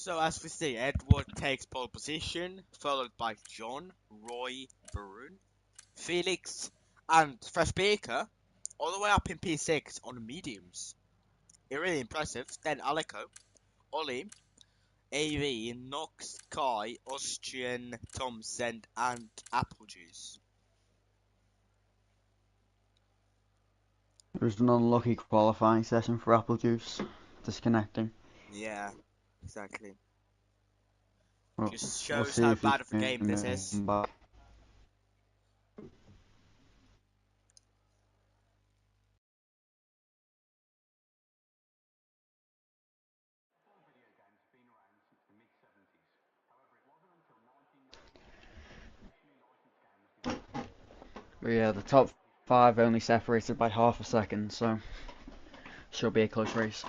So as we see, Edward takes pole position, followed by John, Roy, Varun, Felix, and Fresh Baker, all the way up in P6 on mediums. Really impressive. Then Alico, Ollie, AV, Nox, Kai, Austrian, Thompson, and Apple Juice. It was an unlucky qualifying session for Apple Juice, disconnecting. Yeah, exactly. Well, Just we'll shows see how if he bad of a game this can is. come back. But yeah, the top 5 only separated by half a second, so should be a close race.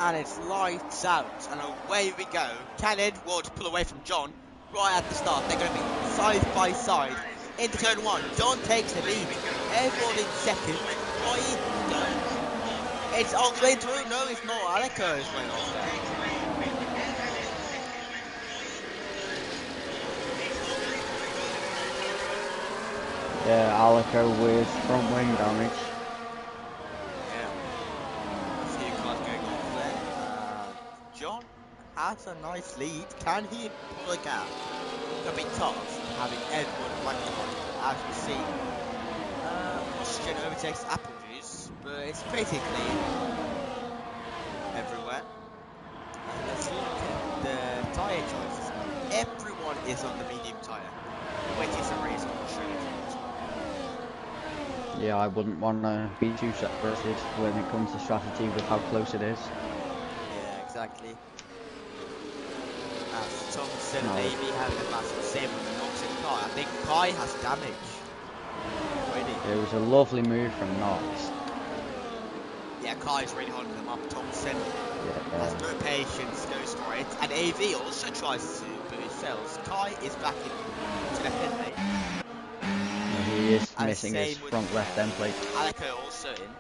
And it's lights out, and away we go. Can Edward pull away from John right at the start? They're going to be side by side into turn one. John takes the lead. Edward in second. Roy third. It's all the way through. No, it's not. Aleka is way off there. Yeah, Alico with front wing damage. Yeah. A few cars going off there. John has a nice lead. Can he pull a gap? It'll be tough having Edward right behind, as we see. Austrian overtakes Apple Juice, but it's basically everywhere. Let's look at the tyre choices. Everyone is on the medium tyre, which is a reason for sure. Yeah, I wouldn't want to be too separated when it comes to strategy with how close it is. Yeah, exactly. As Thompson maybe having a massive save with the Nox and Kai. I think Kai has damage already. It was a lovely move from Nox. Yeah, Kai's really holding them up. Thompson has no patience, goes for it. And AV also tries to, but it fails. Kai is back into the pit lane. He is missing his front left end plate. Alico also in.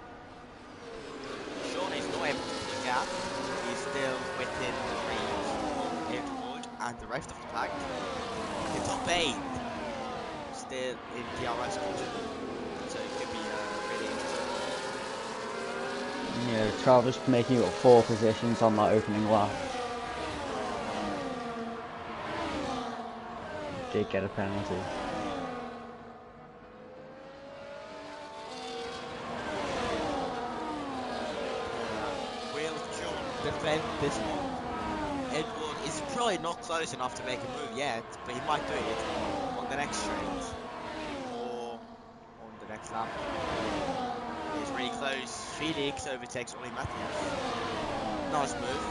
Sean is not able to pull a gap. He's still within the range of Edward and the rest of the pack. The top 8 still in DRS control. So it could be really interesting. Yeah, Travis making up 4 positions on that opening lap. Did get a penalty. Will John defend this one? Edward is probably not close enough to make a move yet, but he might do it on the next straight or on the next lap. He's really close. Felix overtakes Ollie Matthews. Nice move.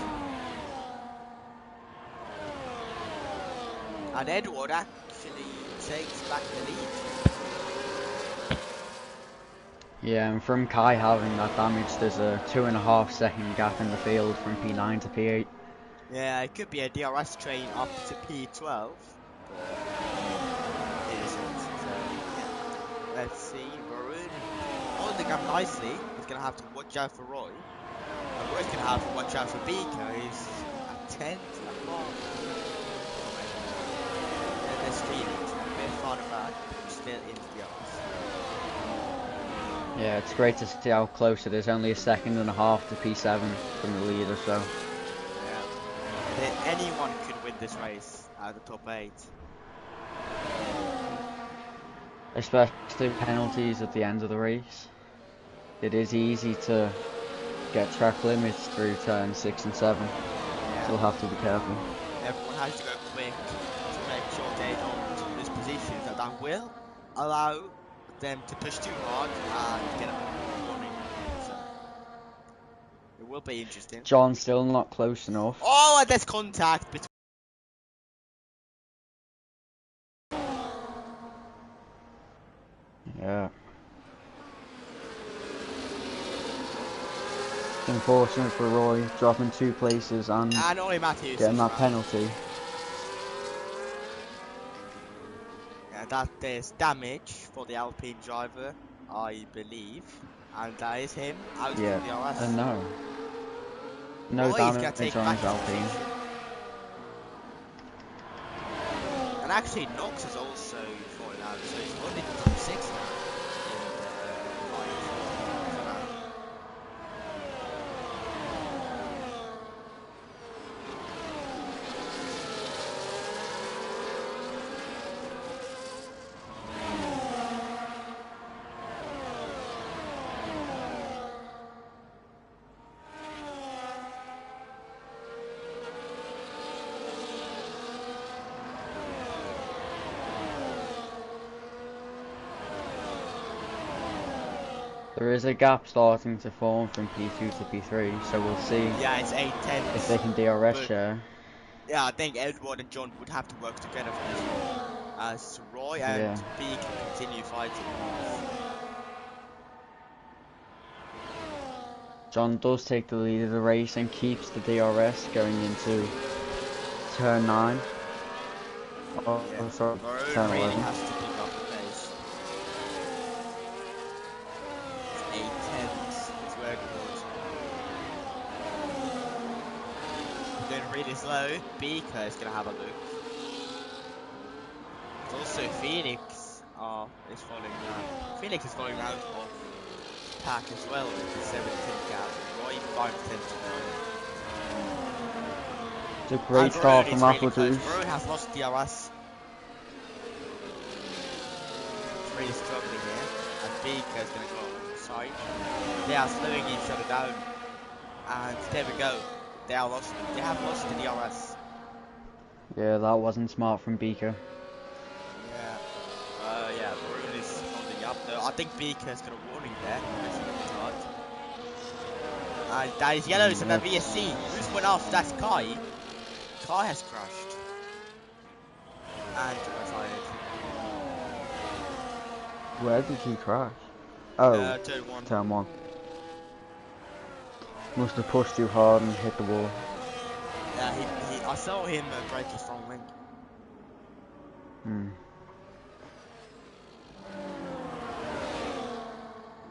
And Edward actually takes back the lead. Yeah, and from Kai having that damage, there's a 2.5 second gap in the field from P9 to P8. Yeah, it could be a DRS train up to P12, but it isn't. So, yeah. Let's see. Varun holding the gap nicely. He's going to have to watch out for Roy. And Roy's going to have to watch out for Beaker. He's at 10 to the half. And there's Felix, a bit farther back, but still in the DRS. Yeah, it's great to see how close it is. Only a 1.5 seconds to P7 from the lead or so. Yeah. Anyone could win this race out of the top 8. Especially penalties at the end of the race. it is easy to get track limits through turns 6 and 7. Yeah. So we'll have to be careful. Everyone has to go quick to make sure they don't lose positions, and that will allow them to push too hard and get a warning. So it will be interesting. John's still not close enough. Oh, and there's contact between. Yeah. Unfortunate for Roy, dropping 2 places and And only Matthews getting is that right. penalty. Yeah, that is damage for the Alpine driver, I believe. And that is him out Yeah. from the RS. No. No Roy is gonna damage take on back his his Alpine. position. And actually, Knox is also falling out, so it's only the top 6 now in the fight for now. There is a gap starting to form from P2 to P3, so we'll see Yeah, it's 8 tenths. if they can DRS But share. yeah, I think Edward and John would have to work together for this one, as Roy and Yeah. B can continue fighting. John does take the lead of the race and keeps the DRS going into turn 9. Oh, Yeah, sorry, Maroon turn really 11. has to pick up the pace. It's 8 tenths, it's where it goes. Going really slow, Beaker is gonna have a look. It's also Phoenix is falling out. Phoenix is falling out of pack as well with the 7-10 gap. Roy 5 tenths behind. It's a great start from Really close. Applejuice. Varun has lost DRS. He's really struggling here. And Beaker is going to go on the side. They are slowing each other down. And there we go. They have lost the DRS. Yeah, that wasn't smart from Beaker. Yeah. Yeah, Varun is holding up though. I think Beaker's got a warning there. Pressing a bit hard. And that is yellow, so that VSC. Who's went off? That's Kai. Kai has crashed. And retired. Where did he crash? Oh, Turn 1. turn 1. Must have pushed too hard and hit the wall. Yeah, I saw him break his front wing.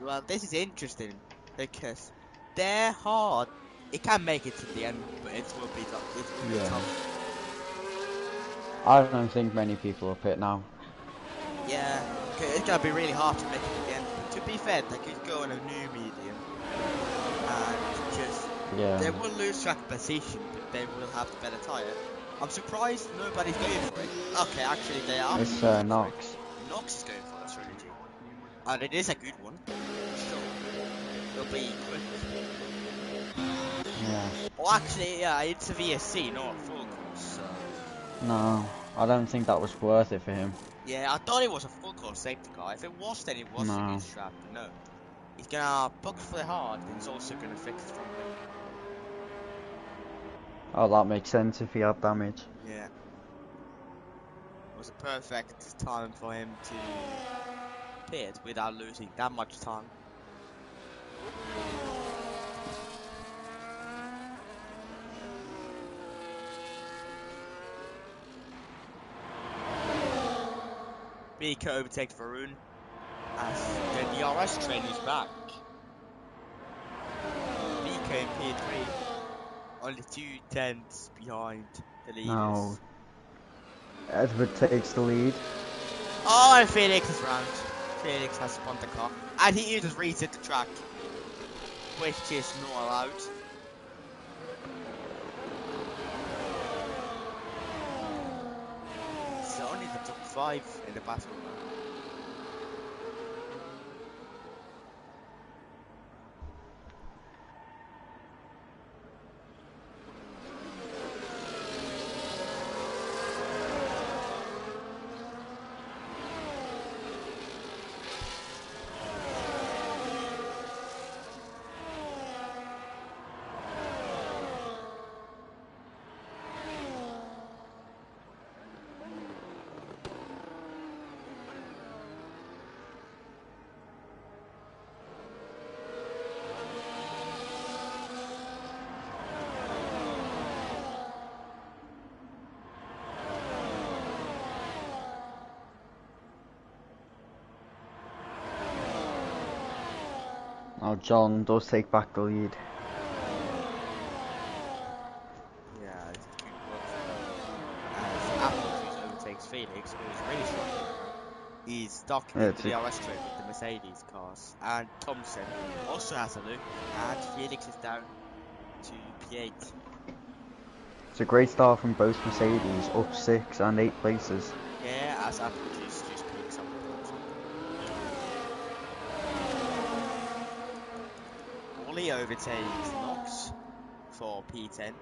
Well, this is interesting because they're hard. It can make it to the end, but it will be tough. It will be tough. I don't think many people will pit now. Yeah, it's gonna be really hard to make it again. But to be fair, they could go on a new medium and just they will lose track of position, but they will have the better tire. I'm surprised nobody's going for it. Okay, actually they are. It's Knox. Knox is going for the trilogy, and it is a good one. Sure, it'll be quick. Yeah. Well, actually, yeah, it's a VSC, not a full course. So. No, I don't think that was worth it for him. Yeah, I thought it was a full course safety car. If it was, then it was a good strap, but no. He's gonna push for the hard, and he's also gonna fix his front wing. Oh, that makes sense if he had damage. Yeah. It was a perfect time for him to pit without losing that much time. Beaker overtakes Varun as the DRS train is back. Beaker in P3, only 2 tenths behind the leaders. No. Edward takes the lead. Oh, and Felix is round. Felix has spun the car. And he just reset the track, which is not allowed. It's only the top 5 in the battle now. Now John does take back the lead. Yeah, this is good work from him. As Apple Juice overtakes Felix, who is really strong at the moment. He's stuck Yeah, in the DRS straight with the Mercedes cars. And Thompson also has a look, and Felix is down to P8. it's a great start from both Mercedes, up 6 and 8 places. Yeah, as Apple Juice just picks up the points from them. Ollie overtakes Knox for P10.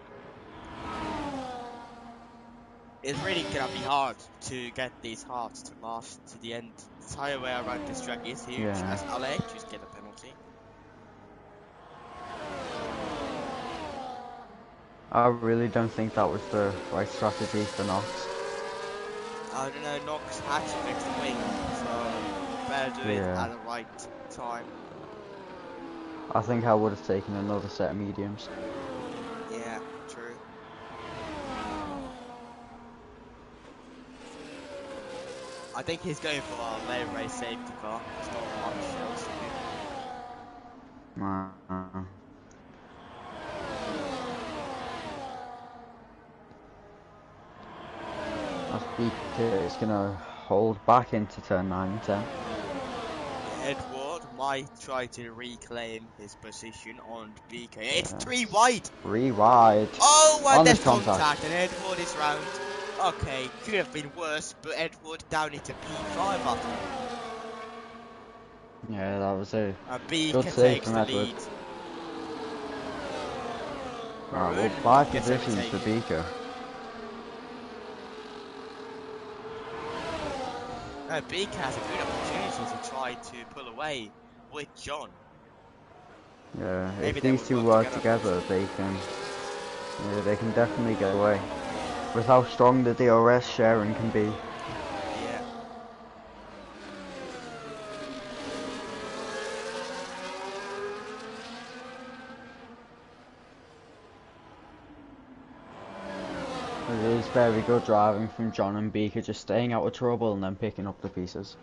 It's really gonna be hard to get these halves to last to the end. The tire wear around this track is huge, Yeah. as Ale just get a penalty. I really don't think that was the right strategy for Knox. I don't know, Knox had to fix the wing, so better do it Yeah. at the right time. I think I would have taken another set of mediums. Yeah, true. I think he's going for a low race safety car. There's not much else to do. I think it's going to hold back into turn 9 and 10. Edward might try to reclaim his position on BK. It's Yeah. 3 wide! 3 wide. Oh, and there's Honest contact. contact, and Edward is round. Okay, could have been worse, but Edward down into P5 after that. Yeah, that was a And good Beaker save takes from the Edward. lead. Alright, well, Maroon 5 gets positions for overtaken. Beaker. No, Beaker has a good opportunity to try to pull away with John. Yeah, Maybe if they these would two work work together, together, unfortunately. they can definitely get away. With how strong the DRS sharing can be. Yeah. It is very good driving from John and Beaker, just staying out of trouble and then picking up the pieces.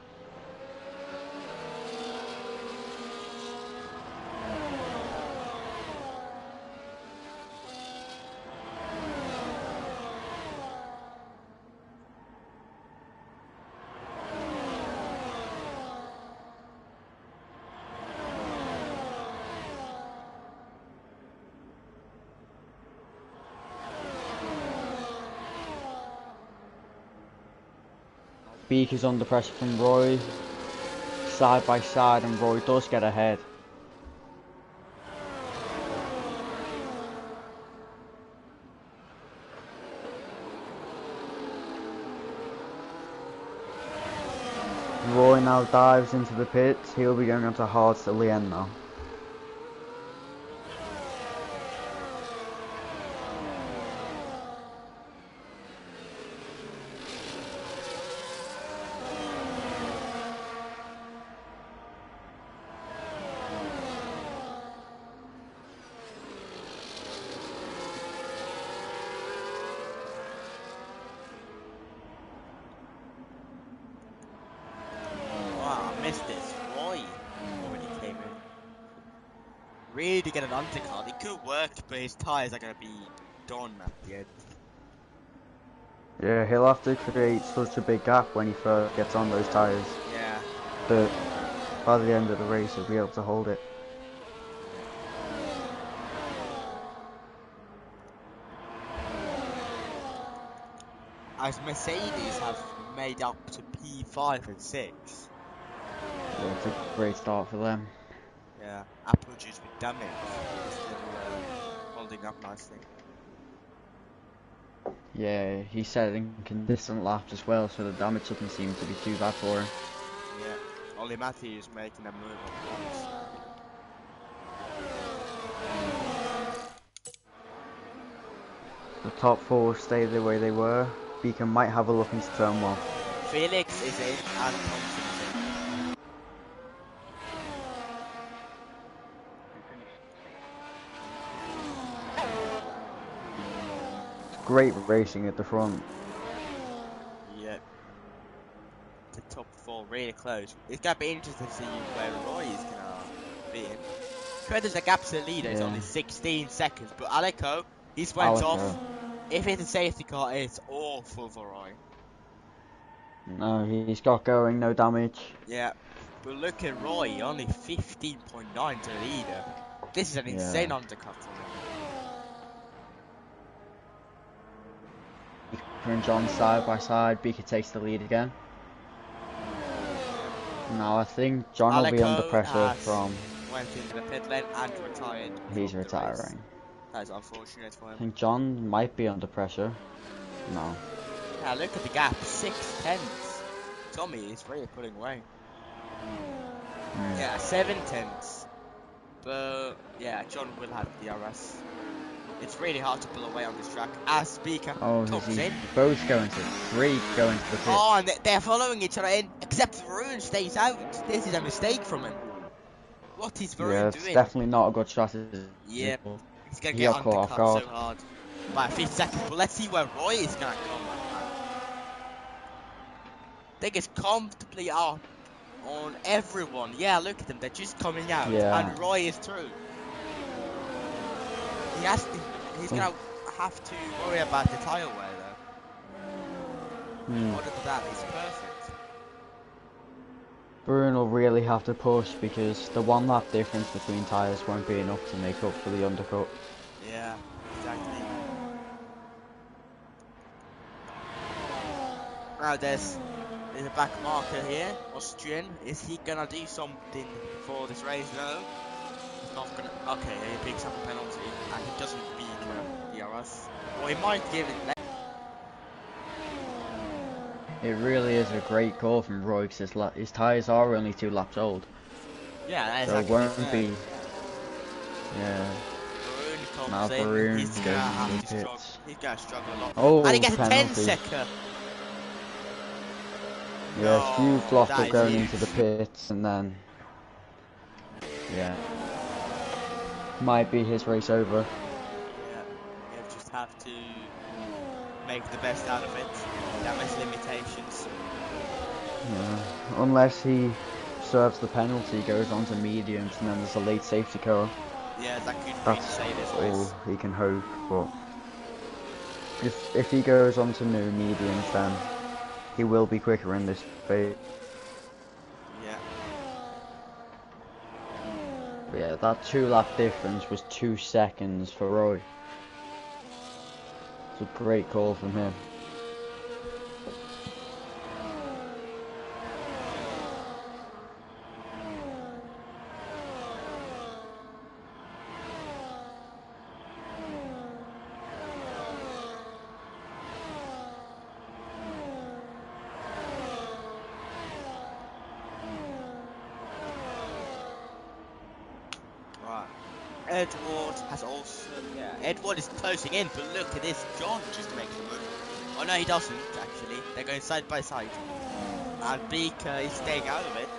Beaker's under pressure from Roy, side by side, and Roy does get ahead. Roy now dives into the pits, he'll be going on to hards till the end now. Wow, I missed this. Roy already came in. Really to get an undercut. It could work, but his tyres are going to be done at the end. Yeah, he'll have to create such a big gap when he first gets on those tyres, Yeah. but by the end of the race he'll be able to hold it. As Mercedes have made up to P5 and 6. Yeah, it's a great start for them. Yeah, Apple Juice with damage is still holding up nicely. Yeah, he's setting consistent laps as well, so the damage doesn't seem to be too bad for him. Yeah, Ollie Matthews making a move on points. The top 4 stay the way they were. Beacon might have a look into turn 1. Felix is in and Thompson is in. Great racing at the front. Yep. The top 4 really close. It's gonna be interesting to see where Roy is gonna be in. Credit the gap to the leader is Yeah. only 16 seconds, but Alico, he's went off. Alico. If it's a safety car, it's awful for Roy. No, he's got going, no damage. Yeah, but look at Roy, only 15.9 to the leader. This is an insane Yeah. undercut from him. Beaker and John side by side. Beaker takes the lead again. Now I think John will be under Alico pressure has from. went into the pit lane and retired He's from the race. retiring. That is unfortunate for I him. think John might be under pressure. No. Yeah, look at the gap, 6/10. Tommy is really pulling away. Yeah, 7/10. But yeah, John will have DRS. It's really hard to pull away on this track as Speaker Oh, comes in. both going to three going to the pit. Oh, and they're following each other in, except Varun stays out. This is a mistake from him. What is Varun Yeah, it's doing? definitely not a good strategy. Yep, he's gonna He get got caught off undercut guard. so hard. By 50 seconds, but let's see where Roy is gonna come. They get comfortably up on everyone. Yeah, look at them, they're just coming out, Yeah. and Roy is through. He's gonna have to worry about the tire wear though. Other than that, it's perfect. Bruno will really have to push because the 1 lap difference between tyres won't be enough to make up for the undercut. Yeah, exactly. Now there's a back marker here, Austrian. Is he gonna do something for this race? No. He's not gonna. Okay, he picks up a penalty and he doesn't beat DRS. Or he might give it. It really is a great call from Roy because his tyres are only 2 laps old. Yeah, that is So it actually won't be. Yeah. Varun comes Now in. Varun He's goes gonna into have the to struggle. pits. He's gonna struggle a lot. Oh, And he gets a 10 penalty. second. Yeah, No, huge loss that up is going huge. into the pits and then. Yeah. Might be his race over. Yeah, he'll just have to make the best out of it. Damage limitations. Yeah. Unless he serves the penalty, goes on to mediums, and then there's a late safety car. Yeah, that could really That's save his all race. he can hope. But if he goes on to new mediums, then he will be quicker in this phase. Yeah. But yeah, that 2 lap difference was 2 seconds for Roy. It's a great call from him. Right. Edward has also, Edward is closing in, but look at this, John just makes the move. Oh no, he doesn't, actually. They're going side by side. And Beaker is staying out of it.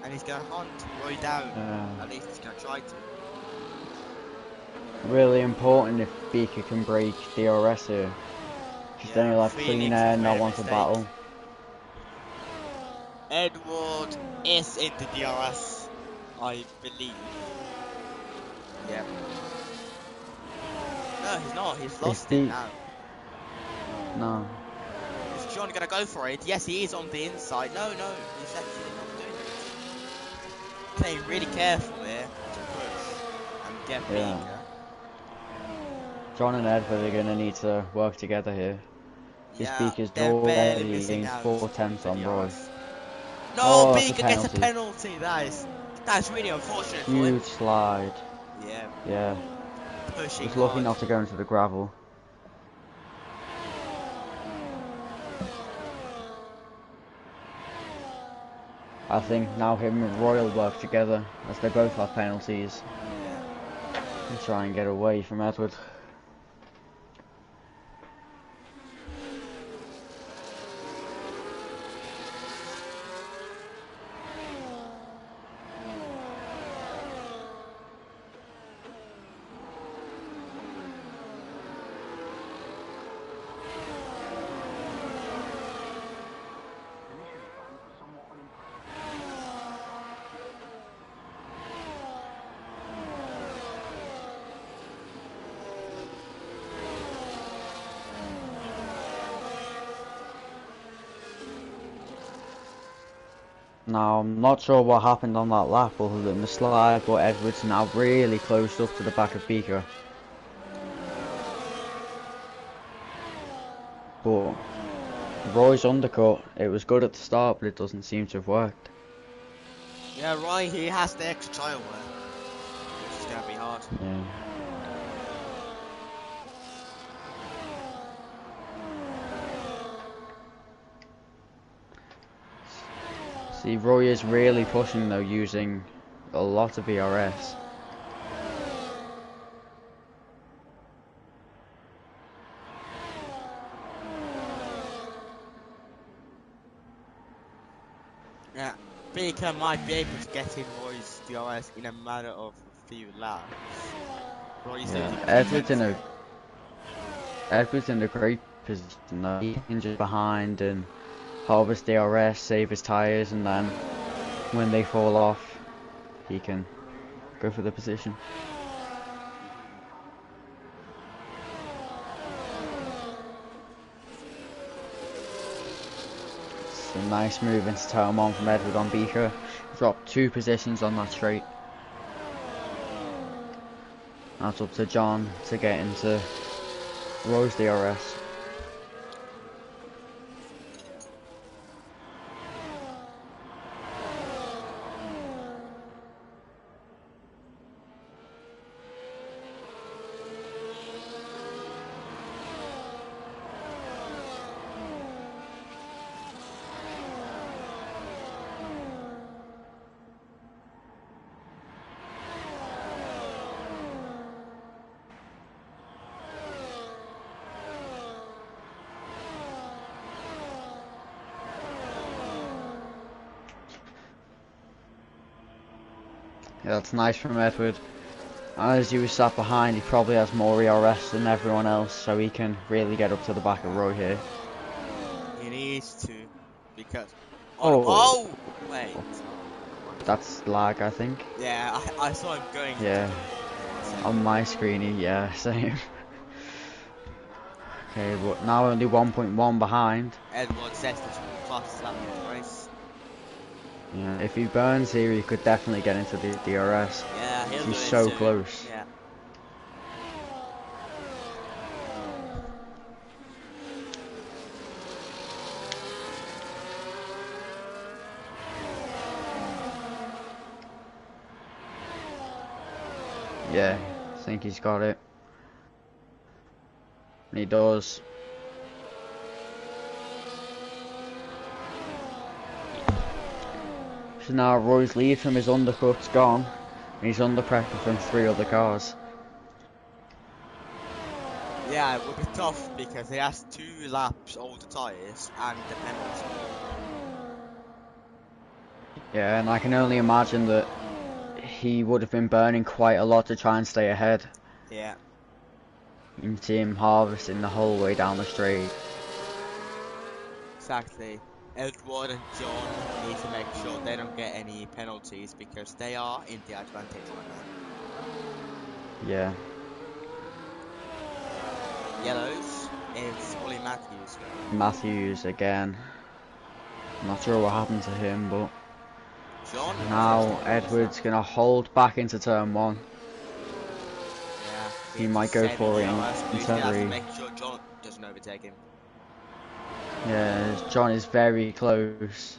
And he's gonna hunt Roy down. At least he's gonna try to. Really important if Beaker can break DRS here. Because then he'll have clean air, not want to battle. Edward is into DRS, I believe. Yeah. No, he's not. He's lost it now. No. Is John gonna go for it? Yes, he is on the inside. No, he's actually not doing it. Playing really careful here to push and get Beaker. John and Edward are going to need to work together here. This Beaker's they're barely already missing gained out 4 tenths on Roy. No, Beaker gets a penalty. That's really unfortunate for him. Huge slide. Yeah. Pushing He's lucky hard. not to go into the gravel. I think now him and Roy will work together as they both have penalties. And try and get away from Edward. Now, I'm not sure what happened on that lap other than the slide, but Edwards now really close up to the back of Beaker. But Roy's undercut, it was good at the start, but it doesn't seem to have worked. Yeah, Roy, he has the extra trial there, which is going to be hard. Yeah. See, Roy is really pushing though, using a lot of ERS. Yeah, Baker might be able to get in Roy's DRS in a matter of a few laps. Roy's looking pretty Edwards in a great position though. He can just behind and harvest DRS, save his tyres, and then when they fall off, he can go for the position. It's a nice move into turn 1 from Edward on Beaker. Dropped 2 positions on that straight. That's up to John to get into Roy's DRS. Yeah, that's nice from Edward. As he was sat behind, he probably has more ERS than everyone else, so he can really get up to the back of Roy here. He needs to, because... Oh, Wait. that's lag, I think. Yeah, I saw him going. Yeah, on my screen, yeah, same. Okay, but now only 1.1 behind. Edward sets the fastest lap in the race. Yeah, if he burns here, he could definitely get into the DRS. Yeah, he'll do He's it so soon. close. Yeah. Yeah, I think he's got it. And he does. So now Roy's lead from his undercut's gone, and he's under pressure from 3 other cars. Yeah, it would be tough because he has 2 laps older tyres and the penalty. Yeah, and I can only imagine that he would have been burning quite a lot to try and stay ahead. Yeah. You can see him harvesting the whole way down the straight. Exactly. Edward and John need to make sure they don't get any penalties because they are in the advantage right now. Yeah. Yellows, it's Ollie Matthews. Matthews again. I'm not sure what happened to him, but John now Edward's gonna hold back into turn 1. Yeah, He might go for it in he has to make sure John doesn't overtake him. Yeah, John is very close.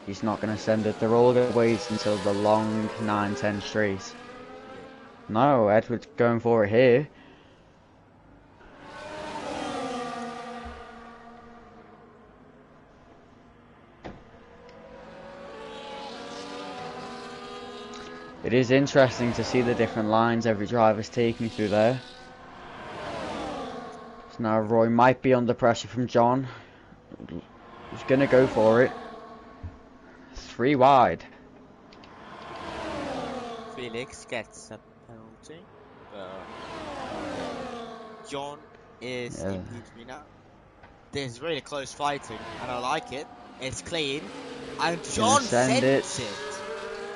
He's not going to send it. They're all going to wait until the long 9-10 straight. No, Edward's going for it here. It is interesting to see the different lines every driver's taking through there. So now Roy might be under pressure from John. He's going to go for it. 3 wide. Felix gets a penalty, but John is in P3 now. This is really close fighting, and I like it. It's clean, and John sends it.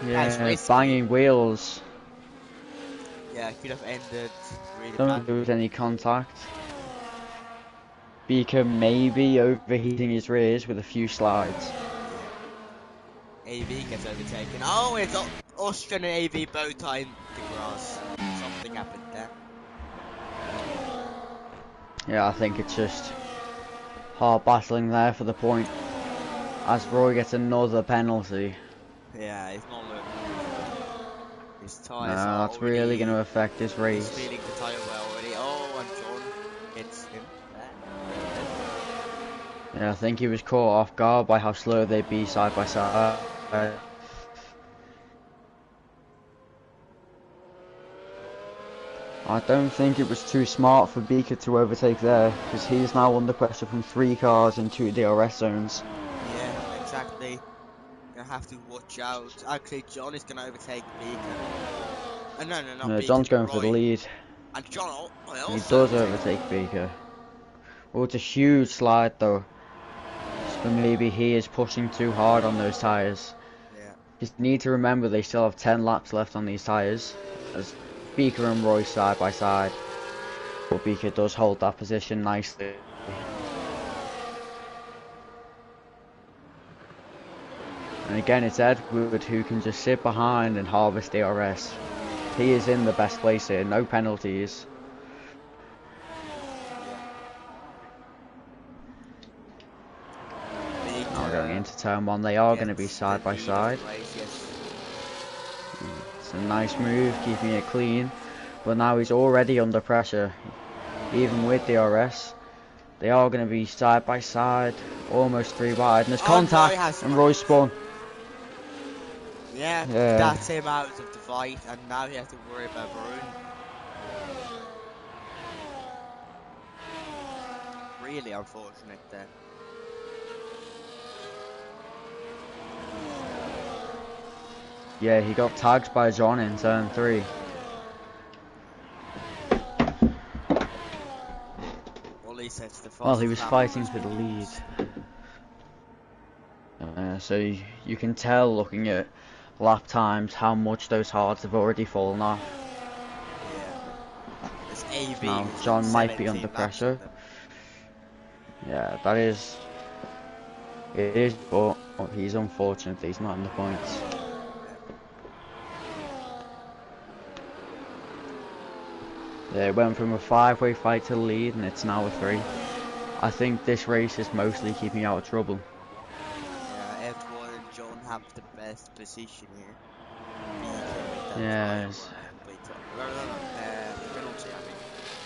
Yeah, banging wheels. Yeah, could have ended really Don't lose any contact. Beaker maybe overheating his rears with a few slides. AV gets overtaken. Oh, it's Austrian and AV both are in the grass. Something happened there. Yeah, I think it's just hard battling there for the point. As Roy gets another penalty. Yeah, he's not looking good. His No, tyres are that's really going to already. affect this He's race. feeling the tyre well already. Oh, and John hits him there. Yeah, I think he was caught off guard by how slow they'd be side by side. I don't think it was too smart for Beaker to overtake there, because he's now under pressure from 3 cars in 2 DRS zones. Yeah, exactly. Gonna have to watch out. Actually, John is gonna overtake Beaker. No, not Beaker. John's going for the Roy. lead. And John He also does overtakes overtake Beaker. Oh, it's a huge slide though. So maybe he is pushing too hard on those tyres. Yeah. Just need to remember they still have 10 laps left on these tyres, as Beaker and Roy side by side. But Beaker does hold that position nicely. And again, it's Edward who can just sit behind and harvest DRS. He is in the best place here, no penalties. Now going into turn 1, they are going to be side by side. It's a nice move, keeping it clean. But now he's already under pressure, even with DRS. They are going to be side by side, almost 3 wide. And there's contact, and Roy spun. Yeah, that's him out of the fight, and now he has to worry about Varun. Really unfortunate there. Yeah, he got tagged by John in turn 3. Well, he was fighting for the lead. So you can tell looking at lap times how much those hards have already fallen off. Yeah. Now John might be under pressure. Yeah, that is. It is, but he's unfortunate he's not in the points. Yeah, it went from a 5-way fight to the lead, and it's now a 3. I think this race is mostly keeping out of trouble. Yeah, Edward and John have the best position here. Yes. Penalty, I mean.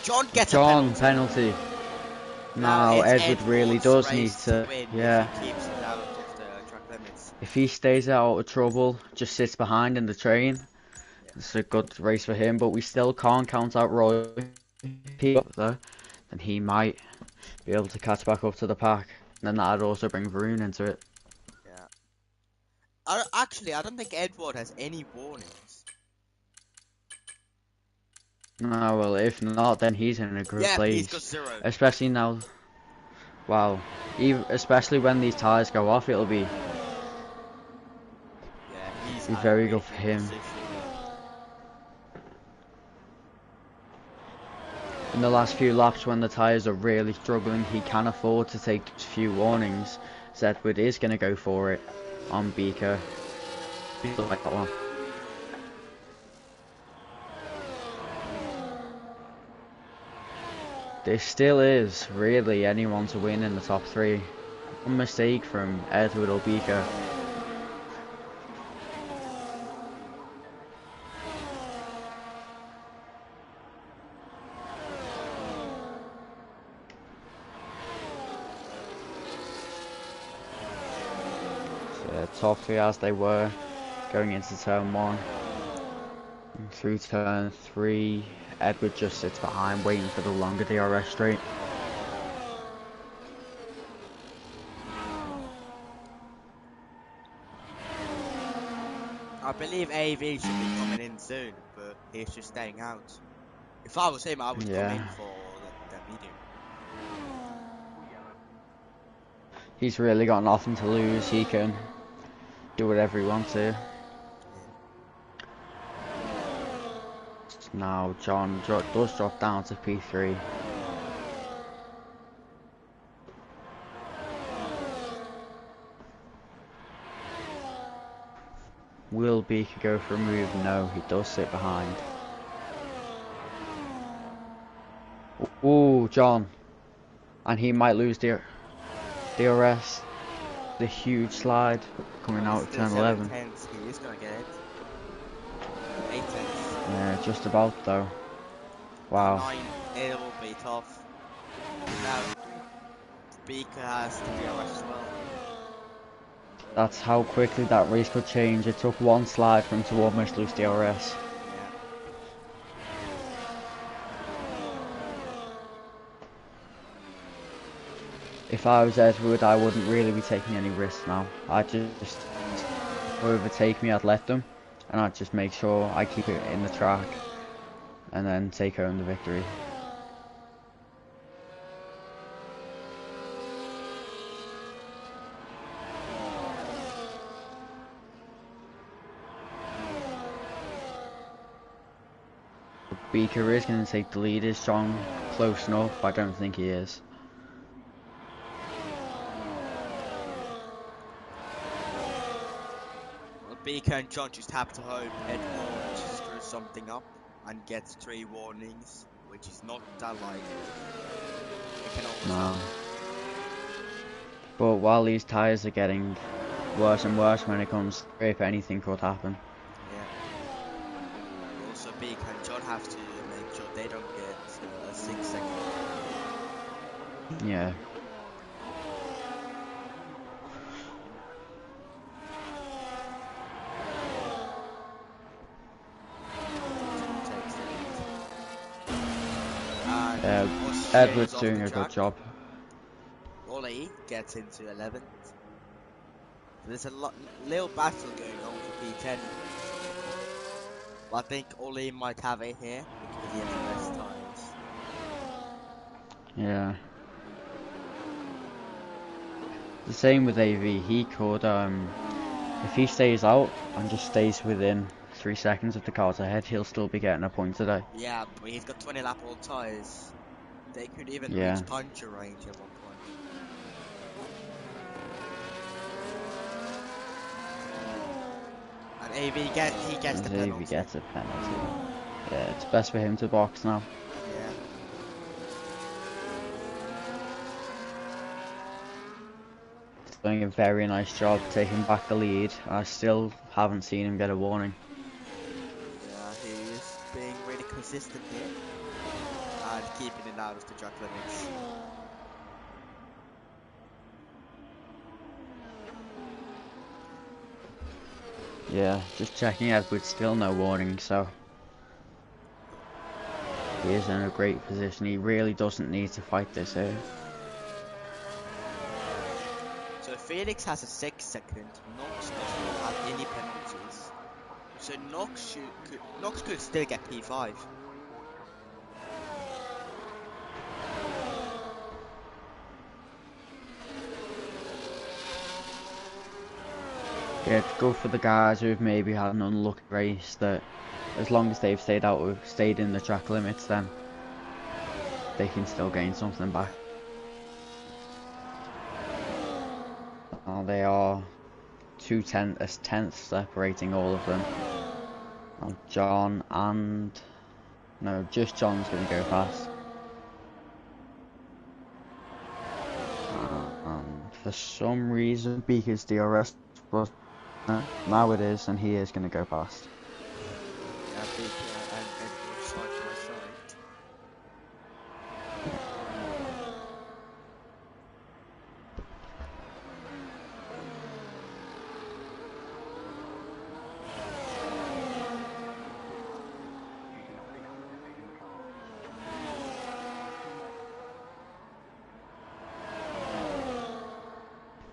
John gets a penalty. Penalty. Now Edward really does need to. Yeah. If he keeps it out of the track limits. If he stays out of trouble, just sits behind in the train, it's a good race for him. But we still can't count out Roy. Though, then he might be able to catch back up to the pack. And then that'd also bring Varun into it. Yeah. I don't think Edward has any warnings. No, well, if not, then he's in a good place. He's got 0. Especially now. Wow. Especially when these tyres go off, it'll be. He's very good for him. Position. In the last few laps, when the tyres are really struggling, he can afford to take a few warnings. Edward is going to go for it on Beaker. Like that one. There still is really anyone to win in the top 3. One mistake from Edward or Beaker. Top 3 as they were going into turn 1. And through turn 3, Edward just sits behind waiting for the longer DRS straight. I believe AV should be coming in soon, but he's just staying out. If I was him, I would come in for the medium. He's really got nothing to lose. He can do whatever he wants here. Now John does drop down to P3. Will Beaker go for a move? No, he does sit behind. Ooh, John. And he might lose the DRS. The huge slide coming But it's out of still turn 7 11. tenths. He is gonna get it. 8 tenths. Yeah, just about though. Now Wow. 9. It will be tough. Now Beaker has the DRS as well. That's how quickly that race could change. It took one slide for him to almost lose DRS. Yeah. If I was Edward, I wouldn't really be taking any risks now. I'd just overtake me, I'd let them, and I'd just make sure I keep it in the track, and then take home the victory. Beaker is going to take the lead. Is John close enough? I don't think he is. Well, Beaker and John just have to hope Edward screws something up and gets 3 warnings, which is not that likely. It can always No. happen. But while these tyres are getting worse and worse when it comes to grip, anything could happen. Yeah. Also, Beaker and John have to make sure they don't get a 6-second. Yeah. Takes the lead. And Edward's Australia's off doing the a good track. job. Ollie gets into 11th. There's a little battle going on for P10. But I think Ollie might have it here because he has the best tires. Yeah. The same with AV. He could, if he stays out and just stays within 3 seconds of the cars ahead, he'll still be getting a point today. Yeah, but he's got 20 lap old tires. They could even Yeah. reach puncture range at one point. And AV gets the As penalty. AV gets a penalty. Yeah, it's best for him to box now. Yeah. He's doing a very nice job taking back the lead. I still haven't seen him get a warning. Yeah, he's being really consistent here. And keeping it out of the track limits. Yeah, just checking out, but still no warning, so he is in a great position. He really doesn't need to fight this here. So Felix has a 6-second, Knox doesn't have any penalties. So Knox could still get P5. Yeah, go for the guys who've maybe had an unlucky race, that as long as they've stayed in the track limits, then they can still gain something back. They are 2/10 separating all of them. Now John and no, just John's going to go fast. And for some reason, Beaker's DRS, but now it is, and he is going to go past. Yeah, Beaker and Edward side by side.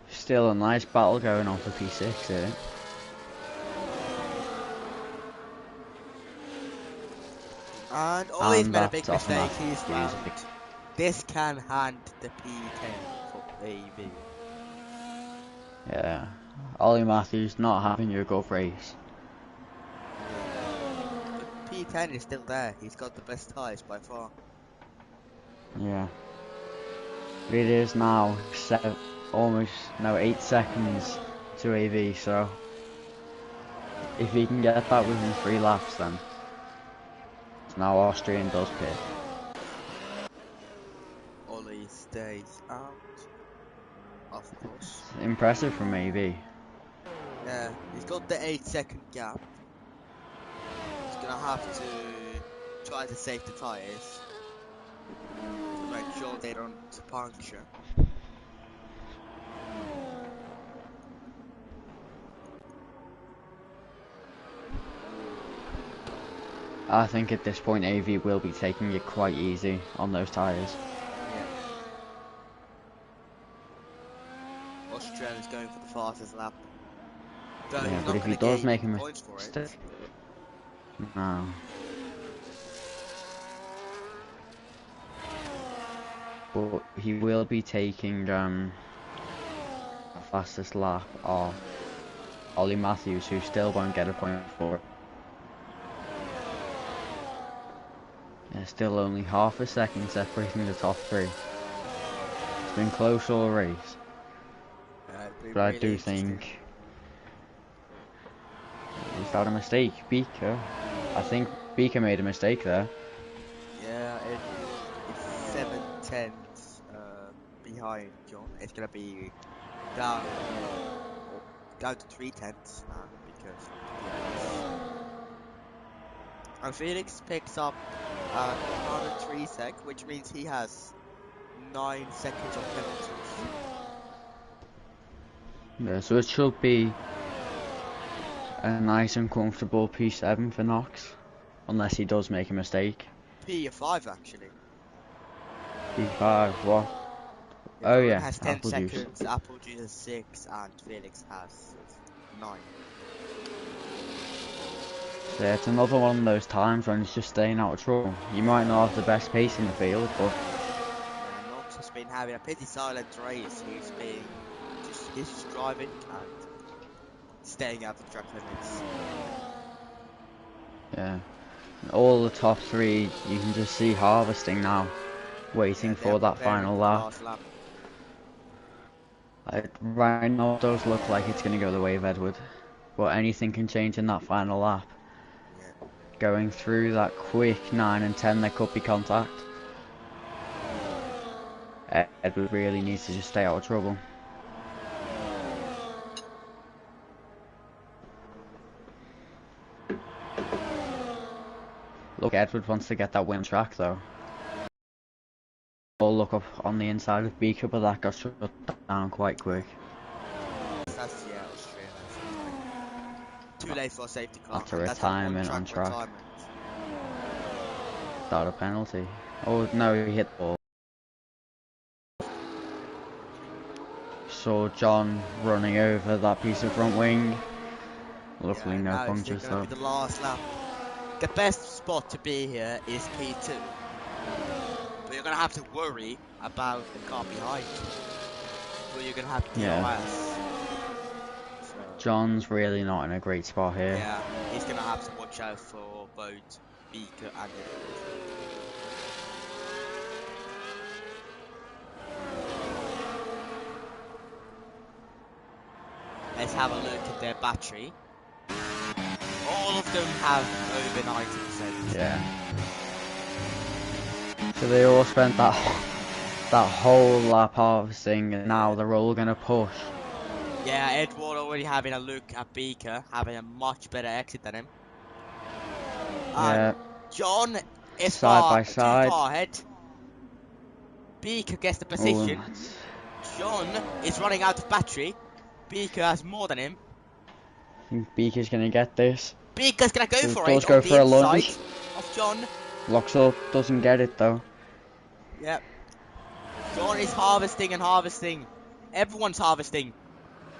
Still a nice battle going on for P6 here. And Ollie's made a big that's off mistake. Matthews. He's round. This can hand the P10 for AV. Yeah, Ollie Matthews not having a good race. But P10 is still there. He's got the best tires by far. Yeah. It is now 8 seconds to AV, so If he can get that within 3 laps, then now Austrian does pit. Ollie stays out, of course. Impressive from AB. Yeah, he's got the 8-second gap. He's gonna have to try to save the tyres to make sure they don't puncture. I think at this point AV will be taking it quite easy on those tyres. Yeah. Australia's going for the fastest lap. Though Yeah, he's but not if he gonna does gain make a points for it. mistake, no. But he will be taking the fastest lap of Ollie Matthews, who still won't get a point for it. Yeah, still only half a second separating the top 3. It's been close all race. But I Really do interesting. think... Is that a mistake? Beaker? I think Beaker made a mistake there. Yeah, it's 7 tenths behind John. It's gonna be down down to 3 tenths now because of the DRS. And Felix picks up another 3 sec, which means he has 9 seconds of penalties. Yeah, so it should be a nice and comfortable P7 for Knox, unless he does make a mistake. P5 actually. P5, what? Yeah, Oh Varun yeah, has 10 apple juice. seconds, Apple Juice has 6, and Felix has 9. Yeah, it's another one of those times when it's just staying out of trouble. You might not have the best pace in the field, but Yeah, Knox has been having a pretty silent race. He's just driving and staying out the track limits. yeah. All the top 3, you can just see harvesting now, waiting Yeah, they're for that preparing final for the lap. last lap. Right now it does look like it's going to go the way of Edward, but anything can change in that final lap. Yeah. Going through that quick 9 and 10, there could be contact. Edward really needs to just stay out of trouble. Look, Edward wants to get that win track though. We'll look up on the inside of Beaker, but that got shut down quite quick. That's Australia. Too late for a safety car. That's a And that's a retirement one-track on track. retirement. Without a penalty. Oh no, he hit the ball. Saw John running over that piece of front wing. Luckily Yeah, no now punctures it's gonna though. be the last lap. The best spot to be here is P2. But you're gonna have to worry about the car behind. But you're gonna have DRS. Yeah. So, John's really not in a great spot here. yeah, he's gonna have to watch out for both Beaker and Edward. Let's have a look at their battery. All of them have over 90%. Yeah. So they all spent that whole lap harvesting, and now they're all gonna push. Yeah, Edward already having a look at Beaker, having a much better exit than him. Yeah. John is Side by too side. far ahead. Beaker gets the position. John is running out of battery. Beaker has more than him. I think Beaker's gonna get this. Beaker's gonna go for Does it go on for the a inside lunge. of John. Locks up, doesn't get it though. Yep. John is harvesting and harvesting. Everyone's harvesting.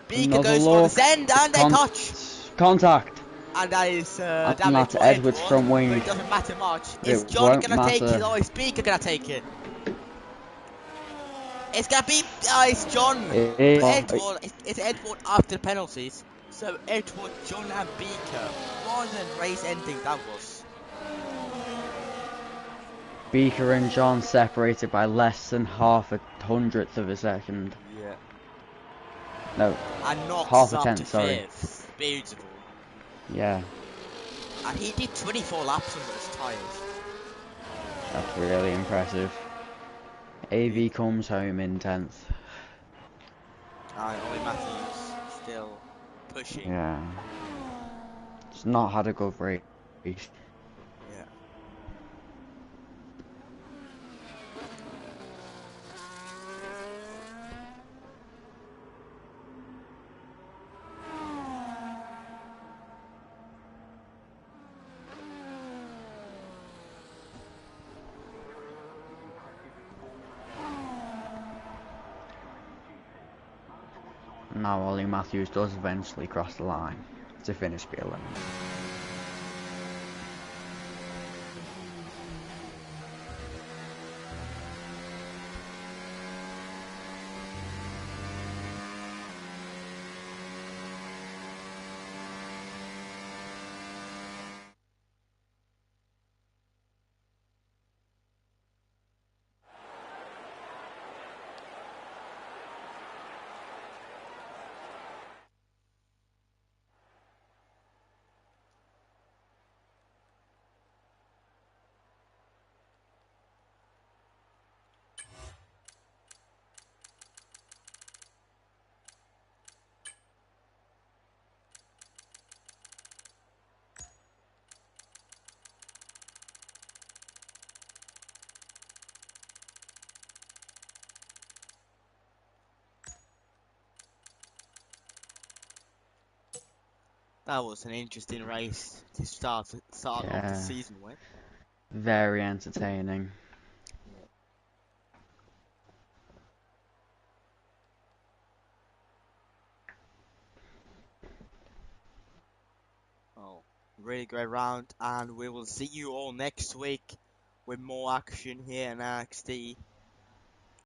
Beaker Another goes for the look. send and they touch. Contact. And that is And damage that's for Edward's Edward, front wing. but it doesn't matter much. It Is John won't gonna take matter. it or is Beaker gonna take it? It's gonna be it's John. It's Edward after the penalties. So Edward, John and Beaker. What a race ending that was. Beaker and John separated by less than half a hundredth of a second. Yeah. No, And Knox half a up tenth, to sorry. fifth. Beautiful. Yeah, And he did 24 laps on those tyres. that's really impressive. Really. AV comes home in 10th. Ollie Matthews still pushing. Yeah, it's not had a good race. Yeah. Now Ollie Matthews does eventually cross the line to finish P11. That was an interesting race to start off the Yeah, season with. very entertaining. Yeah. Oh, really great round, and we will see you all next week with more action here in NXT